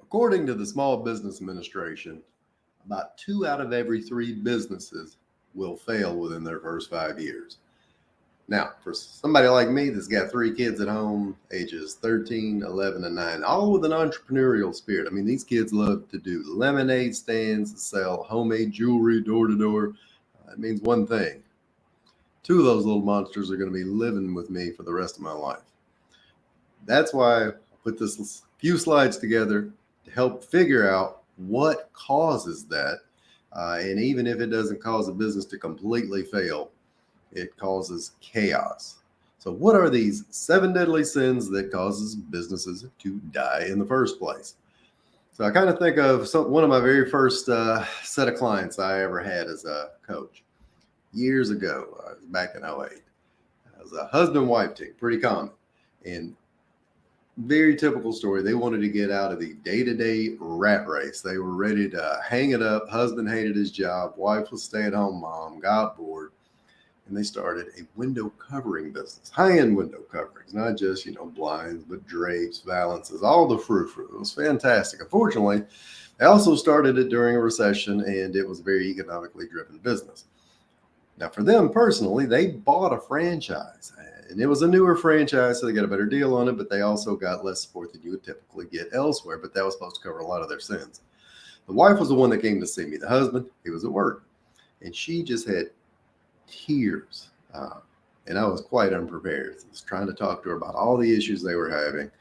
According to the Small Business Administration, about 2 out of every 3 businesses will fail within their first 5 years. Now, for somebody like me that's got 3 kids at home, ages 13, 11, and 9, all with an entrepreneurial spirit. I mean, these kids love to do lemonade stands, sell homemade jewelry door to door. It means one thing: 2 of those little monsters are going to be living with me for the rest of my life. That's why I put this few slides together to help figure out what causes that. And even if it doesn't cause a business to completely fail, it causes chaos. So what are these 7 deadly sins that causes businesses to die in the first place? So I kind of think of one of my very first set of clients I ever had as a coach years ago, back in '08. It was a husband-wife team, pretty common. And very typical story. They wanted to get out of the day-to-day rat race. They were ready to hang it up. Husband hated his job. Wife was stay-at-home mom, got bored. And they started a window covering business, high-end window coverings, not just, blinds, but drapes, valances, all the frou-frou. It was fantastic. Unfortunately, they also started it during a recession, and it was a very economically driven business. Now, for them personally, they bought a franchise, and it was a newer franchise, so they got a better deal on it, but they also got less support than you would typically get elsewhere, but that was supposed to cover a lot of their sins. The wife was the one that came to see me. The husband, he was at work, and she just had tears, and I was quite unprepared. I was trying to talk to her about all the issues they were having,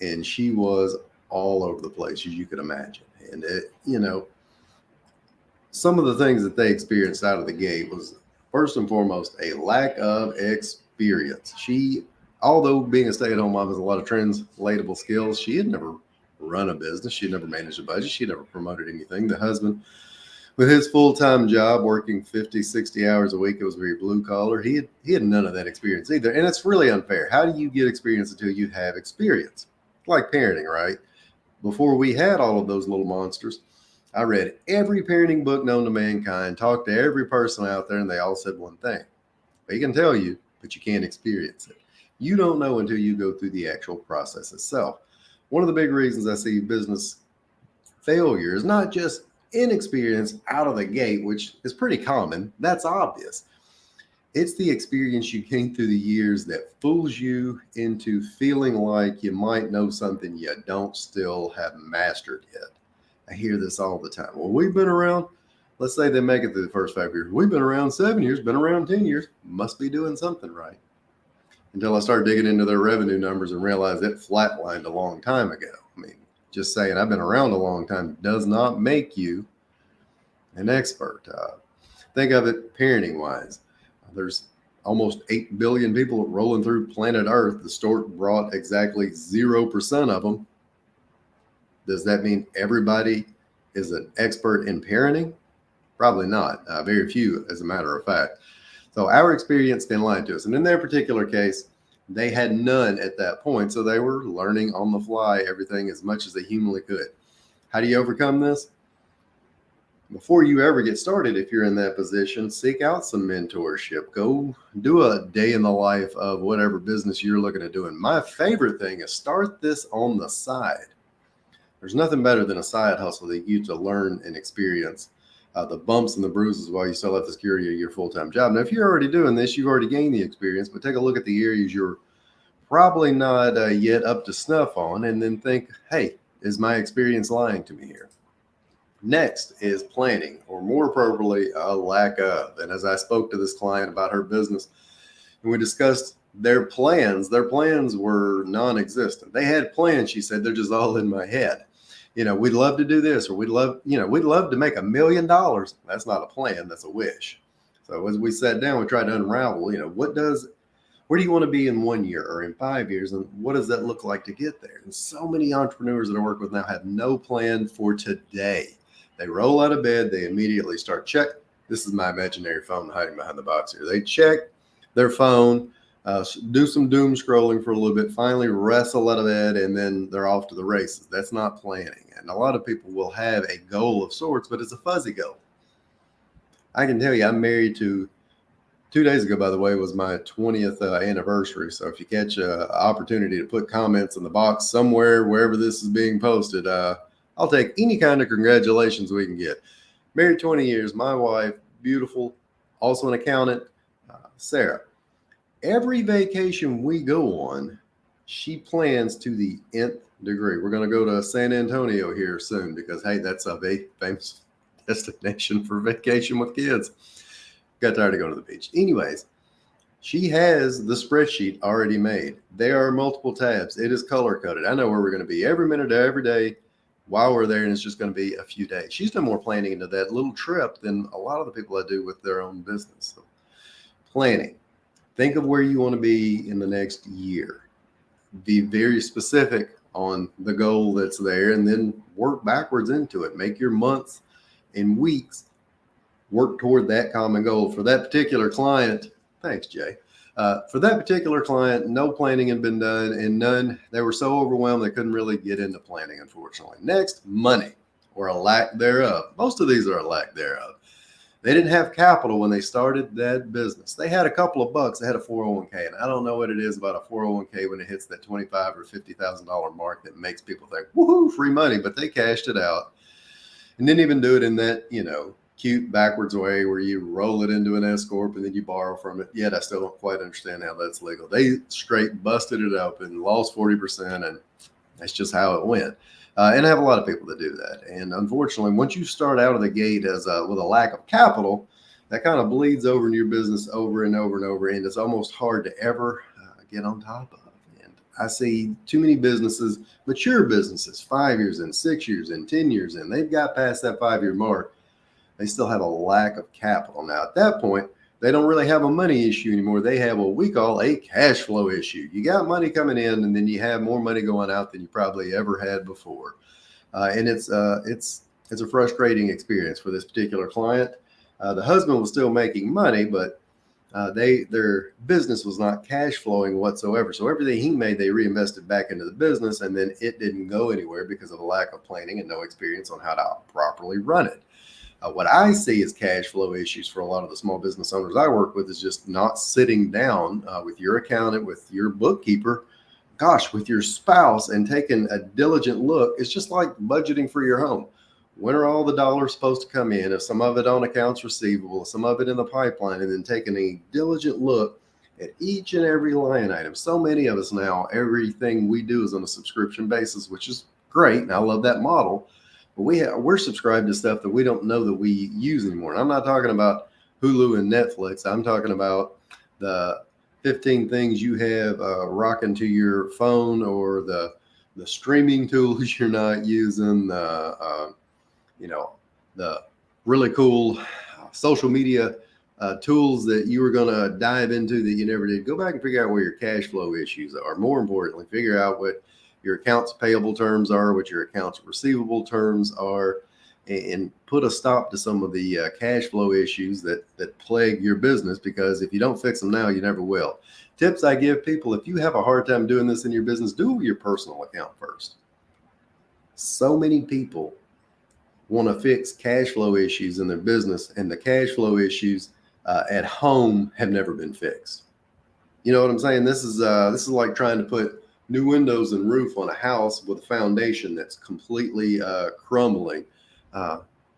and she was all over the place, as you could imagine. And some of the things that they experienced out of the gate was, first and foremost, a lack of experience. She, although being a stay-at-home mom has a lot of translatable skills, she had never run a business. She had never managed a budget. She had never promoted anything. The husband, with his full-time job, working 50, 60 hours a week, it was very blue-collar. He had none of that experience either. And it's really unfair. How do you get experience until you have experience? Like parenting, right? Before we had all of those little monsters, I read every parenting book known to mankind, talked to every person out there, and they all said one thing: they can tell you, but you can't experience it. You don't know until you go through the actual process itself. One of the big reasons I see business failure is not just inexperience out of the gate, which is pretty common. That's obvious. It's the experience you gain through the years that fools you into feeling like you might know something you don't still have mastered yet. I hear this all the time. Well, we've been around, let's say they make it through the first 5 years. We've been around 7 years, been around 10 years, must be doing something right. Until I start digging into their revenue numbers and realize it flatlined a long time ago. I mean, just saying I've been around a long time does not make you an expert. Think of it parenting wise. There's almost 8 billion people rolling through planet Earth. The stork brought exactly 0% of them. Does that mean everybody is an expert in parenting? Probably not. Very few, as a matter of fact. So our experience can lie to us. And in their particular case, they had none at that point. So they were learning on the fly everything as much as they humanly could. How do you overcome this? Before you ever get started, if you're in that position, seek out some mentorship. Go do a day in the life of whatever business you're looking at doing. My favorite thing is start this on the side. There's nothing better than a side hustle that you get to learn and experience the bumps and the bruises while you still have the security of your full-time job. Now, if you're already doing this, you've already gained the experience, but take a look at the areas you're probably not yet up to snuff on, and then think, hey, is my experience lying to me here? Next is planning, or more appropriately, a lack of. And as I spoke to this client about her business, and we discussed their plans were non-existent. They had plans, she said, they're just all in my head. We'd love to do this, or we'd love to make $1 million. That's not a plan, that's a wish. So as we sat down, we tried to unravel, where do you want to be in 1 year or in 5 years? And what does that look like to get there? And so many entrepreneurs that I work with now have no plan for today. They roll out of bed, they immediately start check. This is my imaginary phone hiding behind the box here. They check their phone, do some doom scrolling for a little bit, finally wrestle out of bed, and then they're off to the races. That's not planning. And a lot of people will have a goal of sorts, but it's a fuzzy goal. I can tell you, I'm married to 2 days ago, by the way, was my 20th anniversary. So if you catch an opportunity to put comments in the box somewhere, wherever this is being posted, I'll take any kind of congratulations we can get. Married 20 years, my wife, beautiful, also an accountant, Sarah. Every vacation we go on, she plans to the nth degree. We're going to go to San Antonio here soon because, hey, that's a famous destination for vacation with kids. Got tired of going to the beach. Anyways, she has the spreadsheet already made. There are multiple tabs. It is color coded. I know where we're going to be every minute of every day while we're there, and it's just going to be a few days. She's done more planning into that little trip than a lot of the people I do with their own business. So, planning. Think of where you want to be in the next year. Be very specific on the goal that's there, and then work backwards into it. Make your months and weeks work toward that common goal. For that particular client, thanks, Jay. For that particular client, no planning had been done, and they were so overwhelmed they couldn't really get into planning, unfortunately. Next, money, or a lack thereof. Most of these are a lack thereof. They didn't have capital when they started that business. They had a couple of bucks. They had a 401k, and I don't know what it is about a 401k when it hits that $25,000 or $50,000 mark that makes people think, woohoo, free money, but they cashed it out and didn't even do it in that, cute backwards way where you roll it into an S corp and then you borrow from it. Yet I still don't quite understand how that's legal. They straight busted it up and lost 40%, and that's just how it went. And I have a lot of people that do that. And unfortunately, once you start out of the gate with a lack of capital, that kind of bleeds over in your business over and over and over, and it's almost hard to ever get on top of. And I see too many businesses, mature businesses, 5 years in, 6 years in, 10 years in, they've got past that 5-year mark. They still have a lack of capital. Now, at that point, they don't really have a money issue anymore. They have what we call a cash flow issue. You got money coming in, and then you have more money going out than you probably ever had before. And it's a frustrating experience for this particular client. The husband was still making money, but their business was not cash flowing whatsoever. So everything he made, they reinvested back into the business, and then it didn't go anywhere because of a lack of planning and no experience on how to properly run it. What I see as cash flow issues for a lot of the small business owners I work with is just not sitting down with your accountant, with your bookkeeper, with your spouse, and taking a diligent look. It's just like budgeting for your home. When are all the dollars supposed to come in? If some of it on accounts receivable, some of it in the pipeline, and then taking a diligent look at each and every line item. So many of us now, everything we do is on a subscription basis, which is great, and I love that model. But we're subscribed to stuff that we don't know that we use anymore. And I'm not talking about Hulu and Netflix. I'm talking about the 15 things you have rocking to your phone, or the streaming tools you're not using, the really cool social media tools that you were going to dive into that you never did. Go back and figure out where your cash flow issues are. More importantly, figure out what your accounts payable terms are, what your accounts receivable terms are, and put a stop to some of the cash flow issues that plague your business, because if you don't fix them now, you never will. Tips I give people: if you have a hard time doing this in your business, do your personal account first. So many people want to fix cash flow issues in their business, and the cash flow issues at home have never been fixed. You know what I'm saying? This is like trying to put new windows and roof on a house with a foundation that's completely crumbling.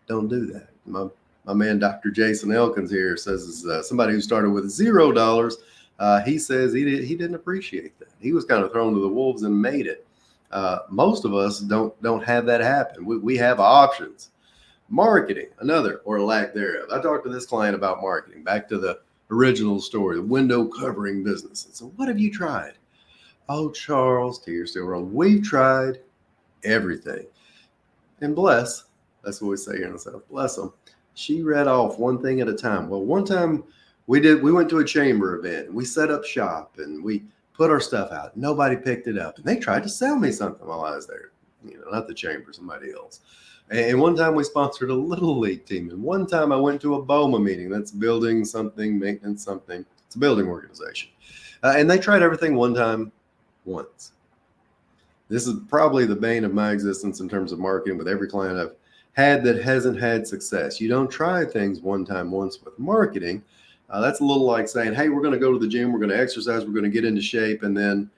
Don't do that. My man, Dr. Jason Elkins here, says as somebody who started with $0, he says he didn't appreciate that. He was kind of thrown to the wolves and made it. Most of us don't have that happen. We have options. Marketing, another, or lack thereof. I talked to this client about marketing. Back to the original story, the window covering business. And so, what have you tried? Oh, Charles, tears still rolling. We've tried everything. And that's what we say here in the South, bless them. She read off one thing at a time. Well, one time we went to a chamber event, and we set up shop, and we put our stuff out. Nobody picked it up, and they tried to sell me something while I was there. Not the chamber, somebody else. And one time we sponsored a little league team. And one time I went to a BOMA meeting. That's building something, maintenance something. It's a building organization. And they tried everything one time, once. This is probably the bane of my existence in terms of marketing with every client I've had that hasn't had success. You don't try things one time, once with marketing. That's a little like saying, hey, we're going to go to the gym, we're going to exercise, we're going to get into shape. And then,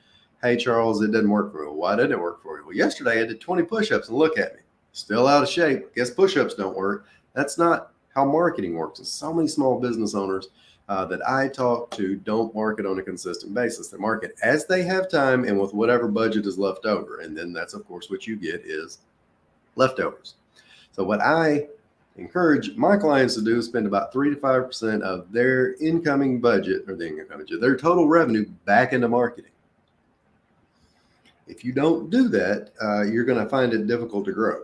hey, Charles, it doesn't work for me. Well, why didn't it work for you? Well, yesterday I did 20 push-ups and look at me, still out of shape. Guess push-ups don't work. That's not how marketing works. And so many small business owners that I talk to don't market on a consistent basis. They market as they have time and with whatever budget is left over. And then that's, of course, what you get is leftovers. So what I encourage my clients to do is spend about 3 to 5% of their incoming budget, or the incoming budget, their total revenue, back into marketing. If you don't do that, you're going to find it difficult to grow.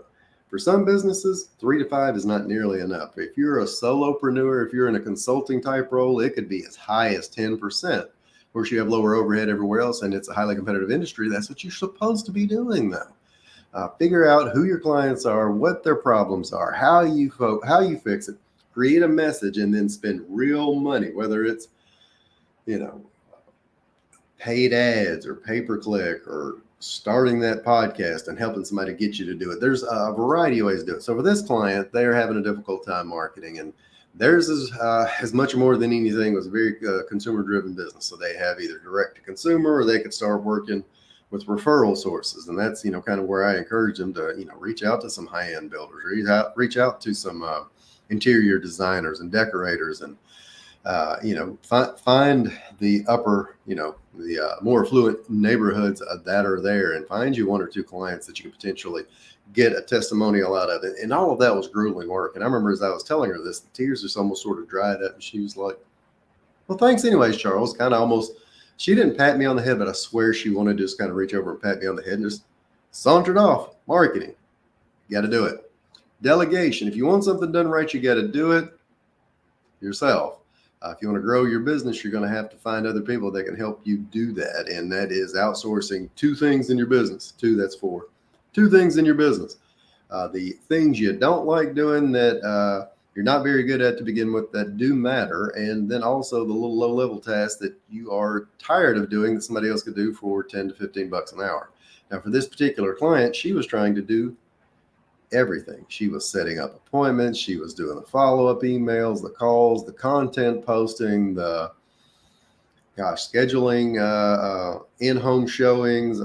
For some businesses, 3 to 5 is not nearly enough. If you're a solopreneur, if you're in a consulting type role, it could be as high as 10%. Of course, you have lower overhead everywhere else, and it's a highly competitive industry. That's what you're supposed to be doing, though. Figure out who your clients are, what their problems are, how you fix it, create a message, and then spend real money, whether it's, paid ads or pay-per-click or starting that podcast and helping somebody get you to do it. There's a variety of ways to do it. So for this client, they're having a difficult time marketing, and theirs is as much more than anything was a very consumer-driven business. So they have either direct to consumer, or they could start working with referral sources. And that's, kind of where I encourage them to, reach out to some high-end builders, reach out to some interior designers and decorators, and, find the upper, the more affluent neighborhoods that are there, and find you 1 or 2 clients that you can potentially get a testimonial out of it. And all of that was grueling work. And I remember as I was telling her this, the tears just almost sort of dried up. And she was like, well, thanks anyways, Charles. Kind of almost, she didn't pat me on the head, but I swear she wanted to just kind of reach over and pat me on the head and just sauntered off. Marketing. You got to do it. Delegation. If you want something done right, you got to do it yourself. If you want to grow your business, you're going to have to find other people that can help you do that. And that is outsourcing 2 things in your business. 2, that's 4. 2 things in your business. The things you don't like doing that you're not very good at to begin with that do matter. And then also the little low level tasks that you are tired of doing that somebody else could do for 10 to 15 bucks an hour. Now, for this particular client, she was trying to do everything. She was setting up appointments. She was doing the follow-up emails, the calls, the content posting, the scheduling in-home showings,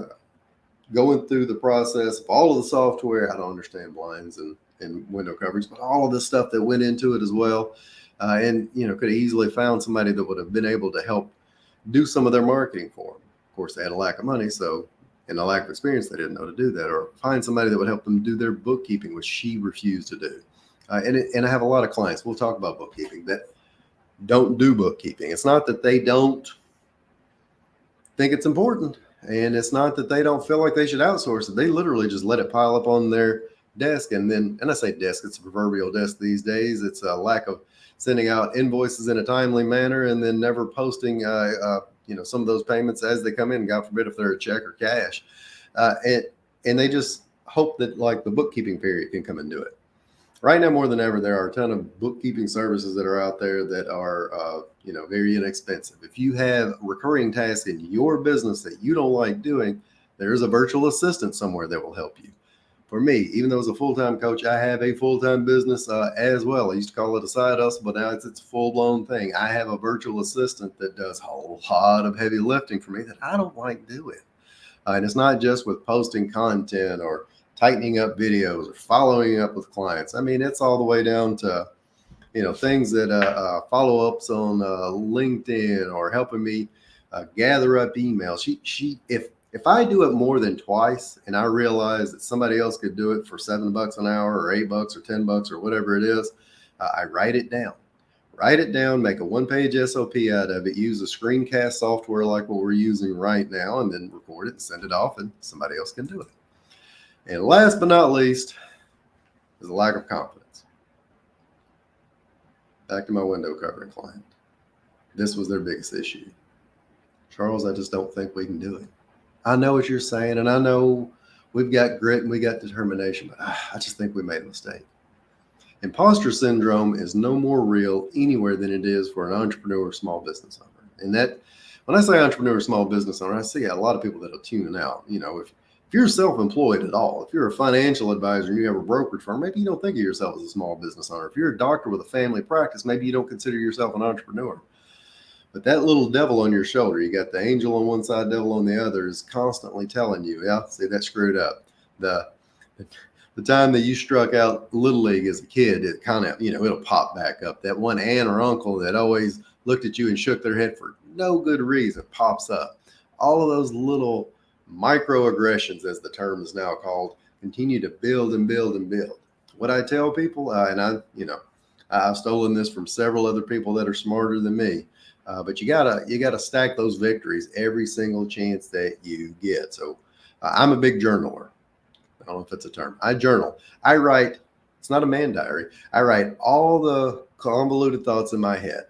going through the process of all of the software. I don't understand blinds and window coverage, but all of the stuff that went into it as well. And could have easily found somebody that would have been able to help do some of their marketing for them. Of course, they had a lack of money, and a lack of experience, they didn't know to do that, or find somebody that would help them do their bookkeeping, which she refused to do. And I have a lot of clients, we'll talk about bookkeeping, that don't do bookkeeping. It's not that they don't think it's important, and it's not that they don't feel like they should outsource it. They literally just let it pile up on their desk. And I say desk, it's a proverbial desk these days. It's a lack of sending out invoices in a timely manner, and then never posting some of those payments as they come in, God forbid if they're a check or cash. And they just hope that like the bookkeeping period can come and do it. Right now, more than ever, there are a ton of bookkeeping services that are out there that are, very inexpensive. If you have recurring tasks in your business that you don't like doing, there is a virtual assistant somewhere that will help you. For me, even though as a full-time coach, I have a full-time business as well. I used to call it a side hustle, but now it's a full-blown thing. I have a virtual assistant that does a whole lot of heavy lifting for me that I don't like doing. And it's not just with posting content or tightening up videos or following up with clients. I mean, it's all the way down to, things that follow-ups on LinkedIn, or helping me gather up emails. If I do it more than twice and I realize that somebody else could do it for $7 an hour or $8 or $10 or whatever it is, I write it down, make a 1-page SOP out of it, use a screencast software like what we're using right now, and then record it and send it off, and somebody else can do it. And last but not least is a lack of confidence. Back to my window covering client. This was their biggest issue. Charles, I just don't think we can do it. I know what you're saying, and I know we've got grit and we got determination, but I just think we made a mistake. Imposter syndrome is no more real anywhere than it is for an entrepreneur or small business owner. And that, when I say entrepreneur or small business owner, I see a lot of people that'll tune out. If you're self-employed at all, if you're a financial advisor and you have a brokerage firm, maybe you don't think of yourself as a small business owner. If you're a doctor with a family practice, maybe you don't consider yourself an entrepreneur. But that little devil on your shoulder, you got the angel on one side, devil on the other, is constantly telling you, yeah, see, that screwed up. The the time that you struck out Little League as a kid, it kind of, it'll pop back up. That one aunt or uncle that always looked at you and shook their head for no good reason pops up. All of those little microaggressions, as the term is now called, continue to build and build and build. What I tell people, I've stolen this from several other people that are smarter than me. But you gotta stack those victories every single chance that you get. So I'm a big journaler. I don't know if it's a term. I journal. I write. It's not a man diary. I write all the convoluted thoughts in my head.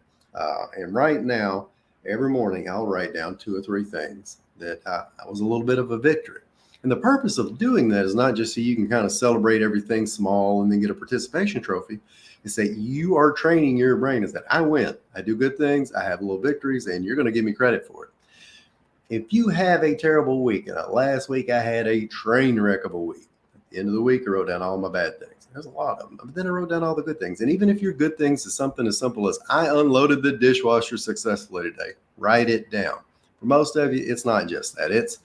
And right now, every morning, I'll write down 2 or 3 things that was a little bit of a victory. And the purpose of doing that is not just so you can kind of celebrate everything small and then get a participation trophy. It's that you are training your brain is that I win. I do good things. I have little victories, and you're going to give me credit for it. If you have a terrible week, and last week I had a train wreck of a week. At the end of the week, I wrote down all my bad things. There's a lot of them, but then I wrote down all the good things. And even if your good things is something as simple as I unloaded the dishwasher successfully today, write it down. For most of you, it's not just that. It's,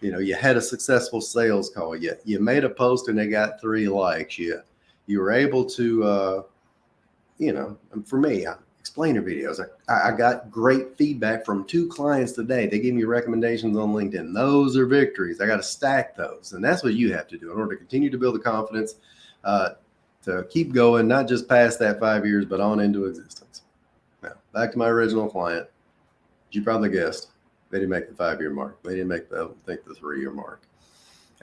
you had a successful sales call. You made a post and they got 3 likes. You were able to, and for me, explainer videos. I got great feedback from 2 clients today. They gave me recommendations on LinkedIn. Those are victories. I got to stack those. And that's what you have to do in order to continue to build the confidence to keep going, not just past that 5 years, but on into existence. Now, back to my original client. You probably guessed they didn't make the 5-year mark. They didn't make the 3-year mark.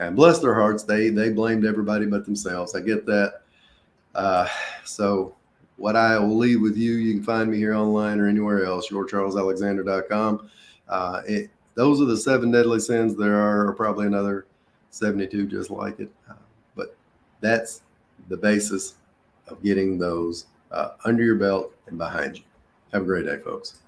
And bless their hearts, they blamed everybody but themselves. I get that. So what I will leave with you, you can find me here online or anywhere else, yourcharlesalexander.com. Those are the 7 deadly sins. There are probably another 72 just like it. But that's the basis of getting those under your belt and behind you. Have a great day, folks.